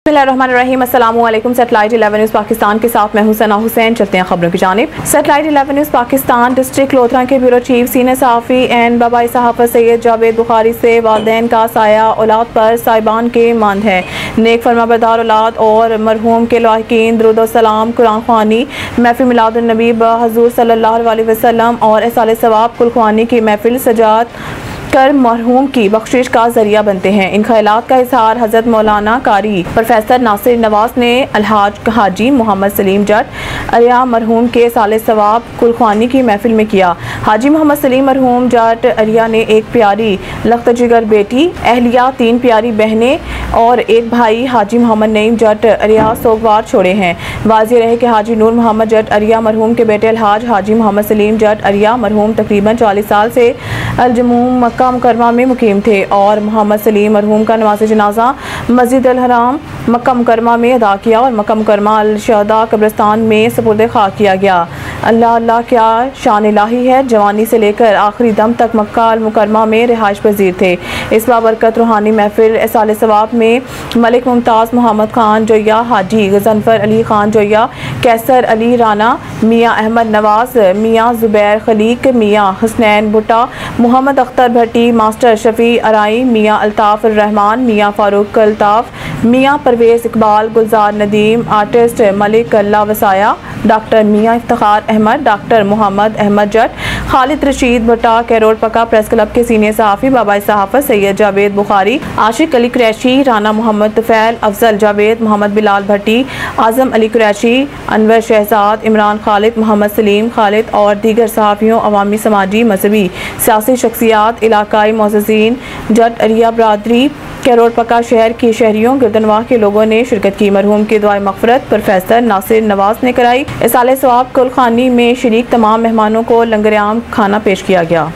बिस्मिल्लाहिर्रहमानिर्रहीम। अस्सलामुअलैकुम। Satellite 11 news Pakistan के साथ मैं हूं सना हुसैन। चलते हैं खबरों की जानिब। Satellite 11 news Pakistan district Lothra के ब्यूरो चीफ सीनियर सहाफ़ी एंड बाबाई सहाफ़त सैयद जावेद बुखारी से वालिदैन का साया औलाद पर साहिबान के मांद है। नेक फरमाबरदार औलाद और मरहूम के लाहिकीन दुरूद व सलाम, कुरान ख़वानी, महफ़िल मिलादुन नबी हज़ूर सल्लल्लाहु अलैहि वसल्लम और इसाले सवाब कुल ख़वानी की महफ़िल सजात कर मरहूम की बख्शिश का जरिया बनते हैं। इन ख्यालात का इजहार हज़रत मौलाना कारी प्रोफेसर नासिर नवाज ने अलहाज हाजी मोहम्मद सलीम जट अरिया मरहूम के साले सवाब कुल ख़वानी की महफिल में किया। हाजी मोहम्मद सलीम मरहूम जट अरिया ने एक प्यारी लख्त जिगर बेटी, अहलिया, 3 प्यारी बहनें और एक भाई हाजी मोहम्मद नईम जट अरिया सोगवार छोड़े हैं। वाज़ेह रहे कि हाजी नूर मोहम्मद जट अरिया मरहूम के बेटे अलहाज हाजी मोहम्मद सलीम जट अरिया मरहूम तकरीबन 40 साल से अलजमूम मक्का मुकरमा में मुकीम थे और मोहम्मद सलीम मरहूम का नमाज़ जनाजा मस्जिद अल हराम मक्का मुकरमा में अदा किया और मक्का मुकरमा अल शहदा कब्रिस्तान में सपुर्द खाक किया गया। अल्लाह अल्लाह क्या शान इलाही है। जवानी से लेकर आखिरी दम तक मक्का अल मुकरमा में रिहाइश पजीर थे। इस बाबरकत रूहानी महफिल साले सवाब में मलिक मुमताज़ मोहम्मद खान जोया, हाजी गजनफर अली खान जोया, कैसर अली राना, मियाँ अहमद नवाज, मियाँ ज़ुबैर खलीक, मियाँ हुसनैन भुट्टा, मोहम्मद अख्तर भट्टी, मास्टर शफ़ी अराई, मियाँ अल्ताफ़ रहमान, मियाँ फ़ारूक अल्ताफ़, मियाँ परवेज़ इकबाल, गुलजार नदीम, आर्टिस्ट मलिक अल्लाह वसाया, डॉक्टर मियाँ इफ्तिखार अहमद, डॉक्टर मोहम्मद अहमद जट, खालिद रशीद भट्टा, कैरोड पक्का प्रेस क्लब के सीनियर सहाफ़ी बाबाई सहाफ़त सैयद जावेद बुखारी, आशिक अली कुरैशी, राना मोहम्मद तुफ़ैल, अफजल जावेद, मोहम्मद बिलाल भट्टी, आज़म अली कुरैशी, अनवर शहजाद, इमरान खालिद, मोहम्मद सलीम खालिद और दीगर सहाफ़ियों, अवामी, समाजी, मजहबी, सियासी शख्सियात, इलाकाई मोअज़्ज़िज़ीन, जट अरिया बरादरी, कैरोड पक्का शहर के शहरियों, गिरदनवाह के लोगों ने शिरकत की। मरहूम की दुआए मग़फ़िरत प्रोफेसर नासिर नवाज ने कराई। इसाले सवाब कुल ख़वानी में शरीक तमाम मेहमानों को लंगर आम खाना पेश किया गया।